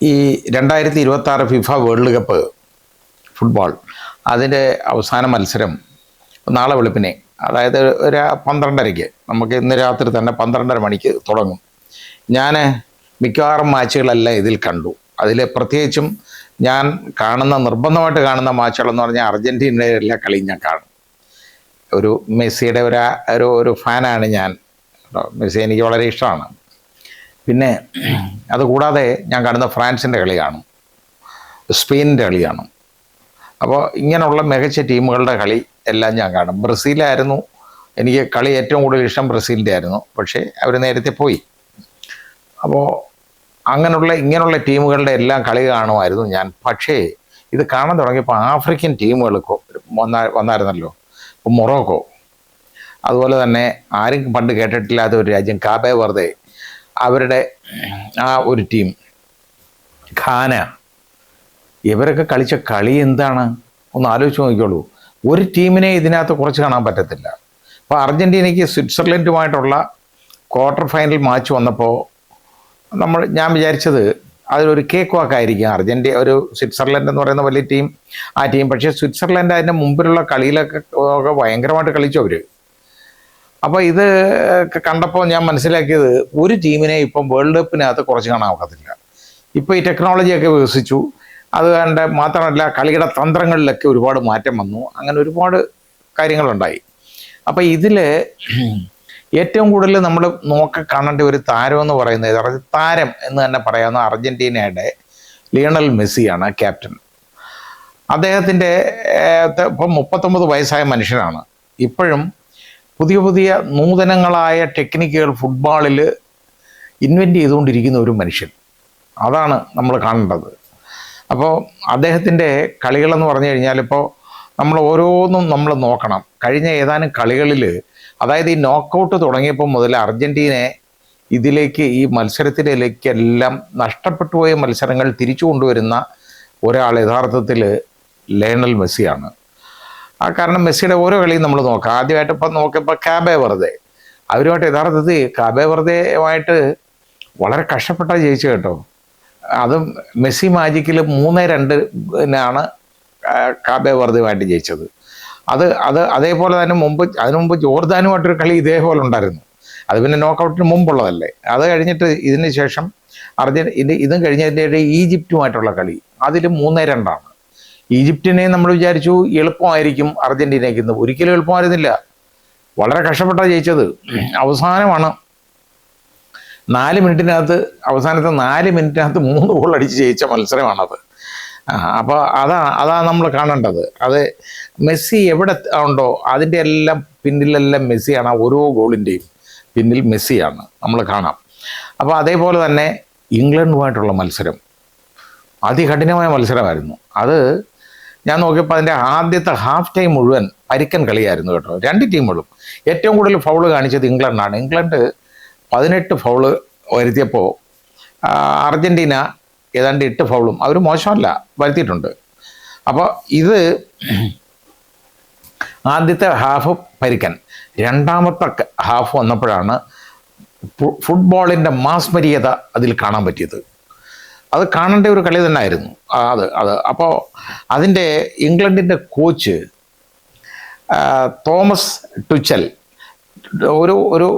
ഈ 2026 FIFA world cup football അതിൻ്റെ അവസാന മത്സരം നാളെ വെളുപ്പിനെ, അതായത് ഒരു 12:30-ക്ക്, നമുക്ക് ഇന്ന് രാത്രി തന്നെ 12:30 മണിക്ക് തുടങ്ങും. ഞാൻ മിക്കവാറും മാച്ചുകളെല്ലാം ഇതിൽ കണ്ടു. അതിൽ പ്രത്യേകിച്ചും ഞാൻ നിർബന്ധമായിട്ട് കാണുന്ന മാച്ചുകളെന്ന് പറഞ്ഞാൽ അർജൻറ്റീനയുടെ എല്ലാ കളിയും ഞാൻ കാണും. ഒരു മെസ്സിയുടെ ഒരു ഫാനാണ് ഞാൻ. മെസ്സി എനിക്ക് വളരെ ഇഷ്ടമാണ്. പിന്നെ അതുകൂടാതെ ഞാൻ കാണുന്ന ഫ്രാൻസിൻ്റെ കളി കാണും, സ്പെയിനിൻ്റെ കളി കാണും. അപ്പോൾ ഇങ്ങനെയുള്ള മികച്ച ടീമുകളുടെ കളി എല്ലാം ഞാൻ കാണും. ബ്രസീലായിരുന്നു എനിക്ക് കളി ഏറ്റവും കൂടുതൽ ഇഷ്ടം, ബ്രസീലിൻ്റെ ആയിരുന്നു. പക്ഷേ അവർ നേരത്തെ പോയി. അപ്പോൾ ഇങ്ങനെയുള്ള ടീമുകളുടെ എല്ലാം കളി കാണുമായിരുന്നു ഞാൻ. പക്ഷേ ഇത് കാണാൻ തുടങ്ങിയപ്പോൾ ആഫ്രിക്കൻ ടീമുകൾ വന്നായിരുന്നല്ലോ. ഇപ്പോൾ മൊറോക്കോ, അതുപോലെ തന്നെ ആരും പണ്ട് കേട്ടിട്ടില്ലാത്ത ഒരു രാജ്യം കാബേ വെർദെ, അവരുടെ ആ ഒരു ടീം, ഘാന, ഇവരൊക്കെ കളിച്ച കളി എന്താണ് ഒന്ന് ആലോചിച്ച് നോക്കിക്കോളൂ. ഒരു ടീമിനെ ഇതിനകത്ത് കുറച്ച് കാണാൻ പറ്റത്തില്ല. അപ്പോൾ അർജൻറ്റീനയ്ക്ക് സ്വിറ്റ്സർലൻഡുമായിട്ടുള്ള ക്വാർട്ടർ ഫൈനൽ മാച്ച് വന്നപ്പോൾ ഞാൻ വിചാരിച്ചത് അതിലൊരു കേക്ക് വാക്കായിരിക്കും. സ്വിറ്റ്സർലൻഡ് എന്ന് പറയുന്ന വലിയ ടീം, ആ ടീം. പക്ഷേ സ്വിറ്റ്സർലൻഡ് അതിൻ്റെ മുമ്പിലുള്ള കളിയിലൊക്കെ ഭയങ്കരമായിട്ട് കളിച്ചു അവർ. അപ്പോൾ ഇത് കണ്ടപ്പോൾ ഞാൻ മനസ്സിലാക്കിയത് ഒരു ടീമിനെ ഇപ്പം വേൾഡ് കപ്പിനകത്ത് കുറച്ച് കാണാൻ ഒക്കത്തില്ല. ഇപ്പോൾ ഈ ടെക്നോളജിയൊക്കെ വികസിച്ചു. അത് കണ്ട് മാത്രമല്ല, കളിയുടെ തന്ത്രങ്ങളിലൊക്കെ ഒരുപാട് മാറ്റം വന്നു. അങ്ങനെ ഒരുപാട് കാര്യങ്ങളുണ്ടായി. അപ്പോൾ ഇതിൽ ഏറ്റവും കൂടുതൽ നമ്മൾ കാണേണ്ട ഒരു താരം എന്ന് പറയുന്നത്, താരം എന്ന് തന്നെ പറയാവുന്ന അർജൻറ്റീനയുടെ ലിയണൽ മെസ്സിയാണ്, ക്യാപ്റ്റൻ. അദ്ദേഹത്തിൻ്റെ ഇപ്പം 39 വയസ്സായ മനുഷ്യനാണ്. ഇപ്പോഴും പുതിയ പുതിയ നൂതനങ്ങളായ ടെക്നിക്കുകൾ ഫുട്ബോളിൽ ഇൻവെൻറ്റ് ചെയ്തുകൊണ്ടിരിക്കുന്ന ഒരു മനുഷ്യൻ. അതാണ് നമ്മൾ കാണേണ്ടത്. അപ്പോൾ അദ്ദേഹത്തിൻ്റെ കളികളെന്ന് പറഞ്ഞു കഴിഞ്ഞാൽ, ഇപ്പോൾ നമ്മൾ ഓരോന്നും നമ്മൾ നോക്കണം. കഴിഞ്ഞ ഏതാനും കളികളിൽ, അതായത് ഈ നോക്കൗട്ട് തുടങ്ങിയപ്പോൾ മുതൽ അർജൻറ്റീനയെ ഈ മത്സരത്തിലേക്കെല്ലാം നഷ്ടപ്പെട്ടു പോയ മത്സരങ്ങൾ തിരിച്ചു കൊണ്ടുവരുന്ന ഒരാൾ യഥാർത്ഥത്തിൽ ലയണൽ മെസ്സിയാണ്. കാരണം മെസ്സിയുടെ ഓരോ കളിയും നമ്മൾ നോക്കാം. ആദ്യമായിട്ട് ഇപ്പം നോക്കിയപ്പോൾ കാബേ വെർദെ, അവരുമായിട്ട് യഥാർത്ഥത്തിൽ കാബേ വെർദെയുമായിട്ട് വളരെ കഷ്ടപ്പെട്ടാണ് ജയിച്ചു കേട്ടോ. അതും മെസ്സി മാജിക്കിൽ 3-2 കാബേ വെർദെയുമായിട്ട് ജയിച്ചത്. അതേപോലെ തന്നെ അതിനു മുമ്പ് ജോർദാനുമായിട്ടൊരു കളി ഇതേപോലെ ഉണ്ടായിരുന്നു. അത് പിന്നെ നോക്കൗട്ടിന് മുമ്പുള്ളതല്ലേ. അത് കഴിഞ്ഞിട്ട് ഇതിന് ശേഷം ഇതും കഴിഞ്ഞതിൻ്റെ ഈജിപ്റ്റുമായിട്ടുള്ള കളി, അതിൽ 3-2. ഈജിപ്തിനെ നമ്മൾ വിചാരിച്ചു എളുപ്പമായിരിക്കും അർജൻറ്റീനയ്ക്ക്. ഇന്ന് ഒരിക്കലും എളുപ്പമായിരുന്നില്ല. വളരെ കഷ്ടപ്പെട്ടാണ് ജയിച്ചത്. അവസാനമാണ് 4 മിനിറ്റിനകത്ത്, അവസാനത്തെ 4 മിനിറ്റിനകത്ത് 3 ഗോൾ അടിച്ച് ജയിച്ച മത്സരമാണത്. അപ്പോൾ അതാ നമ്മൾ കാണേണ്ടത്. അത് മെസ്സി എവിടെ ഉണ്ടോ അതിൻ്റെ എല്ലാം പിന്നിലെല്ലാം മെസ്സിയാണ്. ഓരോ ഗോളിൻ്റെയും പിന്നിൽ മെസ്സിയാണ് നമ്മൾ കാണാം. അപ്പോൾ അതേപോലെ തന്നെ ഇംഗ്ലണ്ടുമായിട്ടുള്ള മത്സരം അതികഠിനമായ മത്സരമായിരുന്നു. അത് ഞാൻ നോക്കിയപ്പോൾ അതിൻ്റെ ആദ്യത്തെ ഹാഫ് ടൈം മുഴുവൻ പരിക്കൻ കളിയായിരുന്നു കേട്ടോ. 2 ടീമുകളും. ഏറ്റവും കൂടുതൽ ഫൗള് കാണിച്ചത് ഇംഗ്ലണ്ടാണ്. ഇംഗ്ലണ്ട് 18 ഫൗള് വരുത്തിയപ്പോൾ അർജൻറ്റീന ഏതാണ്ട് 8 ഫൗളും അവർ മോശമല്ല വരുത്തിയിട്ടുണ്ട്. അപ്പോൾ ഇത് ആദ്യത്തെ ഹാഫ് പരിക്കൻ. രണ്ടാമത്തെ ഹാഫ് വന്നപ്പോഴാണ് ഫുട്ബോളിൻ്റെ മാസ്മരീയത അതിൽ കാണാൻ പറ്റിയത്. അത് കാണേണ്ട ഒരു കളി തന്നെ ആയിരുന്നു അപ്പോൾ അതിൻ്റെ ഇംഗ്ലണ്ടിൻ്റെ കോച്ച് തോമസ് ടുച്ചൽ, ഒരു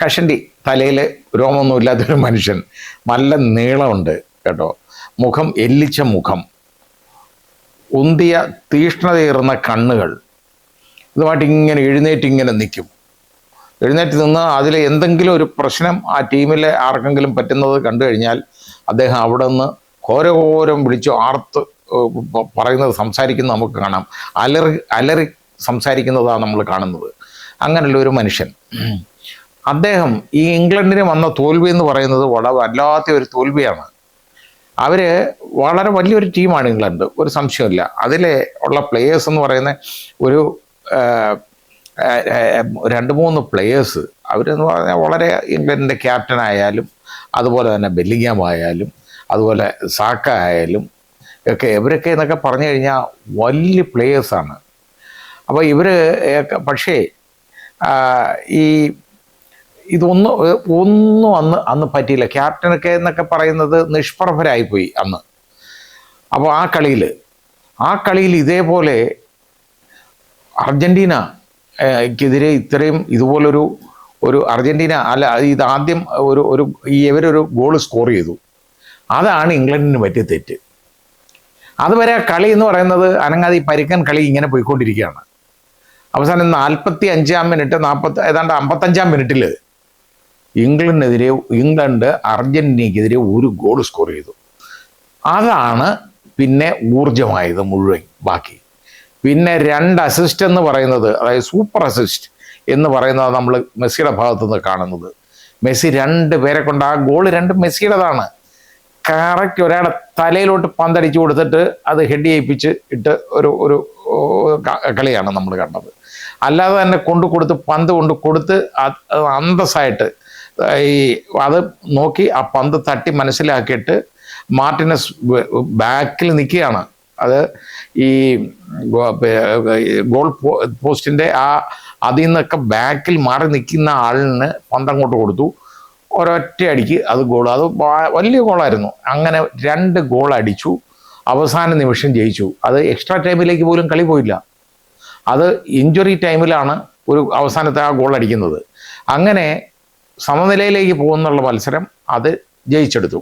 കഷണ്ടി, തലയിൽ രോമമൊന്നും ഇല്ലാത്തൊരു മനുഷ്യൻ, നല്ല നീളമുണ്ട് കേട്ടോ, മുഖം എല്ലിച്ച മുഖം, ഉന്തിയ തീഷ്ണതയേറുന്ന കണ്ണുകൾ, ഇതുമായിട്ട് ഇങ്ങനെ എഴുന്നേറ്റ് നിൽക്കും. എഴുന്നേറ്റ് നിന്ന് അതിൽ എന്തെങ്കിലും ഒരു പ്രശ്നം ആ ടീമിലെ ആർക്കെങ്കിലും പറ്റുന്നത് കണ്ടു കഴിഞ്ഞാൽ അദ്ദേഹം അവിടെ നിന്ന് ഘോരഘോരം വിളിച്ചു ആർത്ത് സംസാരിക്കുന്നത് നമുക്ക് കാണാം. അലറി സംസാരിക്കുന്നതാണ് നമ്മൾ കാണുന്നത്. അങ്ങനെയുള്ള ഒരു മനുഷ്യൻ. അദ്ദേഹം ഈ ഇംഗ്ലണ്ടിന് വന്ന തോൽവി എന്ന് പറയുന്നത് വളരെ വല്ലാത്ത ഒരു തോൽവിയാണ്. അവർ വളരെ വലിയൊരു ടീമാണ് ഇംഗ്ലണ്ട്, ഒരു സംശയമില്ല. അതിലെ ഉള്ള പ്ലേയേഴ്സ് എന്ന് പറയുന്ന ഒരു 2-3 പ്ലേയേഴ്സ്, അവരെന്ന് പറഞ്ഞാൽ വളരെ, ഇംഗ്ലണ്ടിൻ്റെ ക്യാപ്റ്റൻ ആയാലും അതുപോലെ തന്നെ ബെല്ലിംഗ്ഹാം ആയാലും അതുപോലെ സാക്ക ആയാലും ഒക്കെ, ഇവരൊക്കെ എന്നൊക്കെ പറഞ്ഞു കഴിഞ്ഞാൽ വലിയ പ്ലേയേഴ്സാണ്. അപ്പോൾ പക്ഷേ ഈ ഒന്നും അന്ന് പറ്റിയില്ല. ക്യാപ്റ്റനൊക്കെ എന്നൊക്കെ പറയുന്നത് നിഷ്പ്രഭരായിപ്പോയി അന്ന്. അപ്പോൾ ആ കളിയിൽ ഇതേപോലെ അർജൻറ്റീനക്കെതിരെ ഇതുപോലൊരു അർജൻറ്റീന അല്ല, ഇതാദ്യം ഇവരൊരു ഗോൾ സ്കോർ ചെയ്തു. അതാണ് ഇംഗ്ലണ്ടിന് പറ്റിയ തെറ്റ്. അതുവരെ ആ കളി എന്ന് പറയുന്നത് അനങ്ങാതെ ഈ പരിക്കൻ കളി ഇങ്ങനെ പോയിക്കൊണ്ടിരിക്കുകയാണ്. അവസാനം 45-ാം മിനിറ്റ് ഏതാണ്ട് 55-ാം മിനിറ്റിൽ ഇംഗ്ലണ്ട് അർജന്റീനയ്ക്കെതിരെ ഒരു ഗോൾ സ്കോർ ചെയ്തു. അതാണ് പിന്നെ ഊർജമായത് മുഴുവൻ. ബാക്കി പിന്നെ 2 അസിസ്റ്റ് എന്ന് പറയുന്നത്, അതായത് സൂപ്പർ അസിസ്റ്റ് എന്ന് പറയുന്നത് നമ്മൾ മെസ്സിയുടെ ഭാഗത്തു നിന്ന് കാണുന്നത്. മെസ്സി 2 പേരെ കൊണ്ട് ആ ഗോൾ 2 മെസ്സിയുടേതാണ്. കറക്റ്റ് ഒരാളെ തലയിലോട്ട് പന്തടിച്ചു കൊടുത്തിട്ട് അത് ഹെഡ് ചെയ്യിപ്പിച്ച് ഇട്ട് ഒരു കളിയാണ് നമ്മൾ കണ്ടത്. അല്ലാതെ തന്നെ പന്ത് കൊണ്ട് കൊടുത്ത് അന്തസ്സായിട്ട് അത് നോക്കി ആ പന്ത് തട്ടി മനസ്സിലാക്കിയിട്ട് മാർട്ടിനസ് ബാക്കിൽ നിൽക്കുകയാണ്. അത് ഈ ഗോൾ പോസ്റ്റിൻ്റെ അതിൽ നിന്നൊക്കെ ബാക്കിൽ മാറി നിൽക്കുന്ന ആളിന് പന്ത് അങ്ങോട്ട് കൊടുത്തു. ഒരൊറ്റ അടിക്ക് അത് ഗോൾ. അത് വലിയ ഗോളായിരുന്നു. അങ്ങനെ 2 ഗോൾ അടിച്ചു. അവസാന നിമിഷം ജയിച്ചു. അത് എക്സ്ട്രാ ടൈമിലേക്ക് പോലും കളി പോയില്ല. അത് ഇഞ്ചുറി ടൈമിലാണ് അവസാനത്തെ ആ ഗോൾ അടിക്കുന്നത്. അങ്ങനെ സമനിലയിലേക്ക് പോകുന്നുള്ള മത്സരം അത് ജയിച്ചെടുത്തു.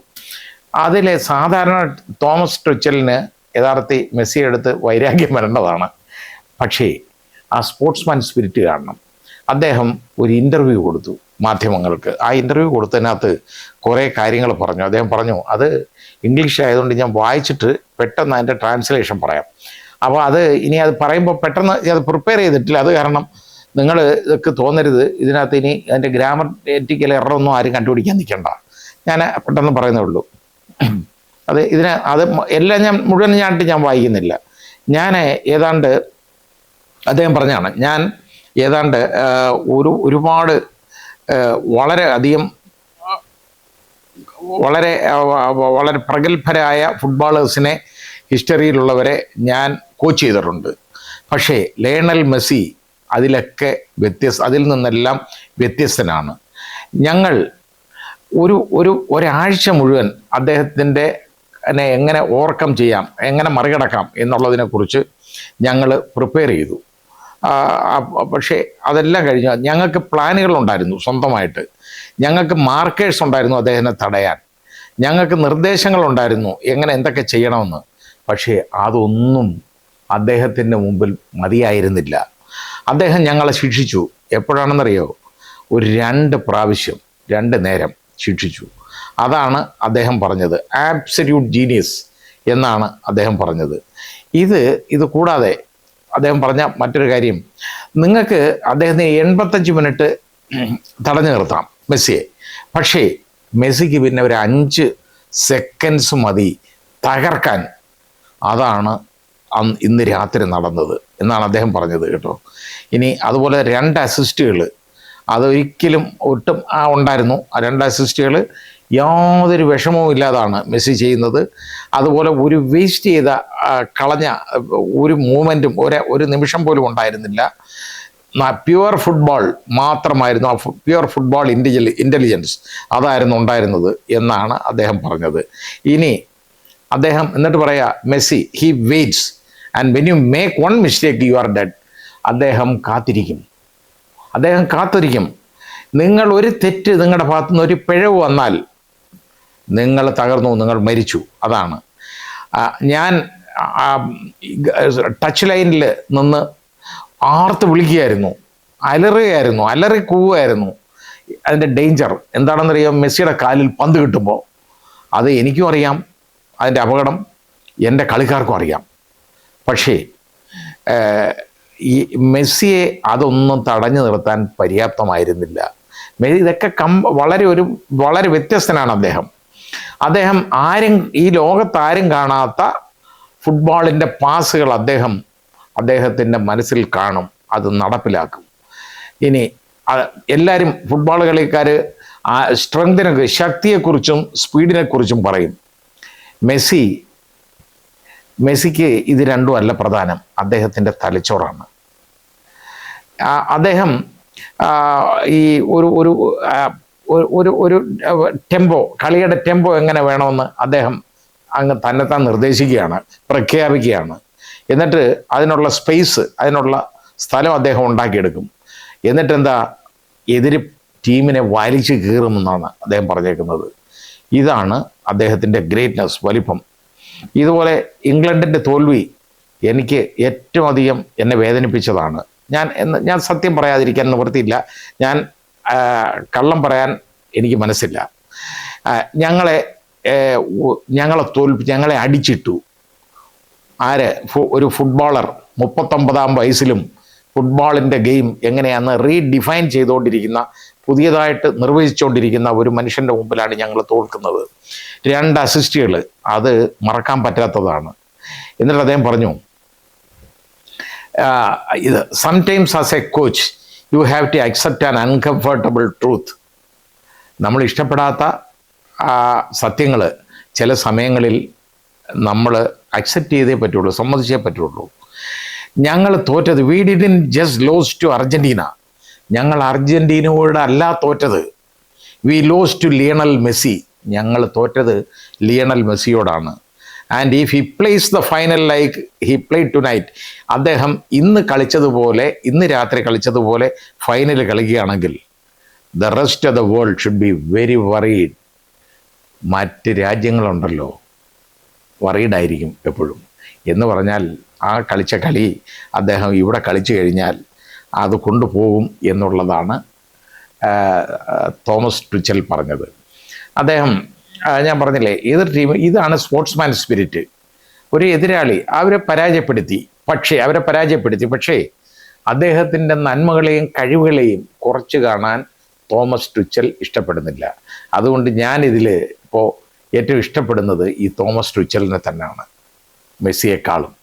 അതിലെ സാധാരണ തോമസ് ട്വിച്ചലിന് യഥാർത്ഥത്തിൽ മെസ്സി എടുത്ത് വൈരാഗ്യം വരേണ്ടതാണ്. പക്ഷേ ആ സ്പോർട്സ്മാൻ സ്പിരിറ്റ് കാണണം. അദ്ദേഹം ഒരു ഇൻ്റർവ്യൂ കൊടുത്തു മാധ്യമങ്ങൾക്ക്. ആ ഇൻ്റർവ്യൂ കൊടുത്തതിനകത്ത് കുറേ കാര്യങ്ങൾ പറഞ്ഞു. അദ്ദേഹം പറഞ്ഞു, അത് ഇംഗ്ലീഷ് ആയതുകൊണ്ട് ഞാൻ വായിച്ചിട്ട് പെട്ടെന്ന് അതിൻ്റെ ട്രാൻസ്ലേഷൻ പറയാം. അപ്പോൾ അത് പറയുമ്പോൾ പെട്ടെന്ന് അത് പ്രിപ്പയർ ചെയ്തിട്ടില്ല. അത് കാരണം നിങ്ങൾ ഇതൊക്കെ തോന്നരുത്, ഇതിനകത്ത് ഇനി അതിൻ്റെ ഗ്രാമറ്റിക്കൽ എററൊന്നും ആരും കണ്ടുപിടിക്കാൻ നിൽക്കണ്ട. ഞാൻ പെട്ടെന്ന് പറയുന്നേ ഉള്ളൂ. അത് എല്ലാം മുഴുവൻ ഞാൻ വായിക്കുന്നില്ല. ഞാൻ ഏതാണ്ട് അദ്ദേഹം പറഞ്ഞാണ്, ഞാൻ ഏതാണ്ട് ഒരുപാട് വളരെ പ്രഗത്ഭരായ ഫുട്ബോളേഴ്സിനെ ഹിസ്റ്ററിയിലുള്ളവരെ ഞാൻ കോച്ച് ചെയ്തിട്ടുണ്ട്. പക്ഷേ ലയണൽ മെസ്സി അതിൽ നിന്നെല്ലാം വ്യത്യസ്തനാണ്. ഞങ്ങൾ ഒരാഴ്ച മുഴുവൻ അദ്ദേഹത്തിൻ്റെ എങ്ങനെ ഓവർകം ചെയ്യാം, എങ്ങനെ മറികടക്കാം എന്നുള്ളതിനെക്കുറിച്ച് ഞങ്ങൾ പ്രിപ്പയർ ചെയ്തു. പക്ഷേ അതെല്ലാം കഴിഞ്ഞ് ഞങ്ങൾക്ക് പ്ലാനുകളുണ്ടായിരുന്നു സ്വന്തമായിട്ട്. ഞങ്ങൾക്ക് മാർക്കേഴ്സ് ഉണ്ടായിരുന്നു അദ്ദേഹത്തിനെ തടയാൻ. ഞങ്ങൾക്ക് നിർദ്ദേശങ്ങളുണ്ടായിരുന്നു എന്തൊക്കെ ചെയ്യണമെന്ന്. പക്ഷേ അതൊന്നും അദ്ദേഹത്തിൻ്റെ മുമ്പിൽ മതിയായിരുന്നില്ല. അദ്ദേഹം ഞങ്ങളെ ശിക്ഷിച്ചു. എപ്പോഴാണെന്നറിയോ? ഒരു 2 പ്രാവശ്യം 2 നേരം ശിക്ഷിച്ചു. അതാണ് അദ്ദേഹം പറഞ്ഞത്. ആബ്സല്യൂട്ട് ജീനിയസ് എന്നാണ് അദ്ദേഹം പറഞ്ഞത്. ഇത് കൂടാതെ അദ്ദേഹം പറഞ്ഞ മറ്റൊരു കാര്യം, നിങ്ങൾക്ക് അദ്ദേഹത്തിന് 85 മിനിറ്റ് തടഞ്ഞു നിർത്താം മെസ്സിയെ. പക്ഷേ മെസ്സിക്ക് പിന്നെ ഒരു 5 സെക്കൻഡ്സ് മതി തകർക്കാൻ. അതാണ് ഇന്ന് രാത്രി നടന്നത് എന്നാണ് അദ്ദേഹം പറഞ്ഞത് കേട്ടോ. ഇനി അതുപോലെ 2 അസിസ്റ്റുകൾ അതൊരിക്കലും ഒട്ടും ഉണ്ടായിരുന്നു. ആ 2 അസിസ്റ്റുകൾ യാതൊരു വിഷമവും ഇല്ലാതാണ് മെസ്സി ചെയ്യുന്നത്. അതുപോലെ ഒരു വേസ്റ്റ് ചെയ്ത കളഞ്ഞ ഒരു മൂവ്മെൻറ്റും ഒരു നിമിഷം പോലും ഉണ്ടായിരുന്നില്ല. പ്യുവർ ഫുട്ബോൾ മാത്രമായിരുന്നു. ആ പ്യുവർ ഫുട്ബോൾ ഇൻ്റലിജൻസ് അതായിരുന്നു ഉണ്ടായിരുന്നത് എന്നാണ് അദ്ദേഹം പറഞ്ഞത്. ഇനി അദ്ദേഹം എന്നിട്ട് പറയാ, Messi he weights and when you make 1 mistake you are dead. അദ്ദേഹം കാത്തിരിക്കും. നിങ്ങൾ ഒരു തെറ്റ്, നിങ്ങളുടെ ഭാഗത്തുനിന്ന് ഒരു പിഴവ് വന്നാൽ നിങ്ങൾ തകർന്നു, നിങ്ങൾ മരിച്ചു. അതാണ് ഞാൻ ടച്ച് ലൈനിൽ നിന്ന് ആർത്ത് വിളിക്കുകയായിരുന്നു, അലറി കൂവുകയായിരുന്നു. അതിൻ്റെ ഡേഞ്ചർ എന്താണെന്നറിയാം? മെസ്സിയുടെ കാലിൽ പന്ത് കിട്ടുമ്പോൾ അത് എനിക്കും അറിയാം, അതിൻ്റെ അപകടം എൻ്റെ കളിക്കാർക്കും അറിയാം. പക്ഷേ ഈ മെസ്സിയെ അതൊന്നും തടഞ്ഞു നിർത്താൻ പര്യാപ്തമായിരുന്നില്ല. ഇതൊക്കെ വളരെ വ്യത്യസ്തനാണ് അദ്ദേഹം ഈ ലോകത്താരും കാണാത്ത ഫുട്ബോളിൻ്റെ പാസുകൾ അദ്ദേഹത്തിൻ്റെ മനസ്സിൽ കാണും, അത് നടപ്പിലാക്കും. ഇനി എല്ലാവരും ഫുട്ബോൾ കളിക്കാർ ശക്തിയെക്കുറിച്ചും സ്പീഡിനെക്കുറിച്ചും പറയും. മെസ്സിക്ക് ഇത് രണ്ടും അല്ല പ്രധാനം, അദ്ദേഹത്തിൻ്റെ തലച്ചോറാണ്. അദ്ദേഹം ഈ ഒരു ഒരു ഒരു ഒരു ടെമ്പോ, കളിയുടെ ടെമ്പോ എങ്ങനെ വേണമെന്ന് അദ്ദേഹം അങ്ങ് തന്നെത്താൻ നിർദ്ദേശിക്കുകയാണ്, പ്രഖ്യാപിക്കുകയാണ്. എന്നിട്ട് അതിനുള്ള സ്പേസ്, അതിനുള്ള സ്ഥലം അദ്ദേഹം ഉണ്ടാക്കിയെടുക്കും. എന്നിട്ട് എന്താ, എതിര് ടീമിനെ വലിച്ചു കീറുമെന്നാണ് അദ്ദേഹം പറഞ്ഞേക്കുന്നത്. ഇതാണ് അദ്ദേഹത്തിൻ്റെ ഗ്രേറ്റ്നസ്, വലിപ്പം. ഇതുപോലെ ഇംഗ്ലണ്ടിൻ്റെ തോൽവി എനിക്ക് ഏറ്റവും അധികം എന്നെ വേദനിപ്പിച്ചതാണ്. ഞാൻ സത്യം പറയാതിരിക്കാൻ നിവൃത്തിയില്ല. ഞാൻ കള്ളം പറയാൻ എനിക്ക് മനസ്സില്ല. ഞങ്ങളെ അടിച്ചിട്ടു. ഒരു ഫുട്ബോളർ 39-ാം വയസ്സിലും ഫുട്ബോളിൻ്റെ ഗെയിം എങ്ങനെയാണെന്ന് റീഡിഫൈൻ ചെയ്തുകൊണ്ടിരിക്കുന്ന, പുതിയതായിട്ട് നിർവഹിച്ചുകൊണ്ടിരിക്കുന്ന ഒരു മനുഷ്യൻ്റെ മുമ്പിലാണ് ഞങ്ങൾ തോൽക്കുന്നത്. 2 അസിസ്റ്റുകൾ, അത് മറക്കാൻ പറ്റാത്തതാണ്. എന്നിട്ട് അദ്ദേഹം പറഞ്ഞു, ഇത് sometimes as a coach you have to accept an uncomfortable truth. നമ്മൾ ഇഷ്ടപ്പെടാത്ത സത്യങ്ങൾ ചില സമയങ്ങളിൽ നമ്മൾ അക്സെപ്റ്റ് ചെയ്തേ പറ്റുള്ളൂ, സമ്മതിച്ചേ പറ്റുള്ളൂ. ഞങ്ങൾ തോറ്റത്, we didn't just lose to Argentina. ഞങ്ങൾ അർജൻറ്റീനയോട് അല്ല തോറ്റത്. We lose to Lionel Messi. ഞങ്ങൾ തോറ്റത് ലിയണൽ മെസ്സിയോടാണ്. And if he plays the final like he played tonight, അദ്ദേഹം ഇന്ന് രാത്രി കളിച്ചതുപോലെ ഫൈനൽ കളിക്കുകയാണെങ്കിൽ the rest of the world should be very worried. മറ്റ് രാജ്യങ്ങളുണ്ടല്ലോ, വറീഡായിരിക്കും എപ്പോഴും. എന്ന് പറഞ്ഞാൽ ആ കളിച്ച കളി അദ്ദേഹം ഇവിടെ കളിച്ചു കഴിഞ്ഞാൽ അത് കൊണ്ടുപോകും എന്നുള്ളതാണ് തോമസ് ടുച്ചൽ പറഞ്ഞത്. അദ്ദേഹം, ഞാൻ പറഞ്ഞില്ലേ, എതിർ ടീം, ഇതാണ് സ്പോർട്സ്മാൻ സ്പിരിറ്റ്. ഒരു എതിരാളി അവരെ പരാജയപ്പെടുത്തി, പക്ഷേ അദ്ദേഹത്തിൻ്റെ നന്മകളെയും കഴിവുകളെയും കുറച്ച് കാണാൻ തോമസ് ടുച്ചൽ ഇഷ്ടപ്പെടുന്നില്ല. അതുകൊണ്ട് ഞാനിതിൽ ഇപ്പോൾ ഏറ്റവും ഇഷ്ടപ്പെടുന്നത് ഈ തോമസ് ടുച്ചലിനെ തന്നെയാണ്, മെസ്സിയെക്കാളും.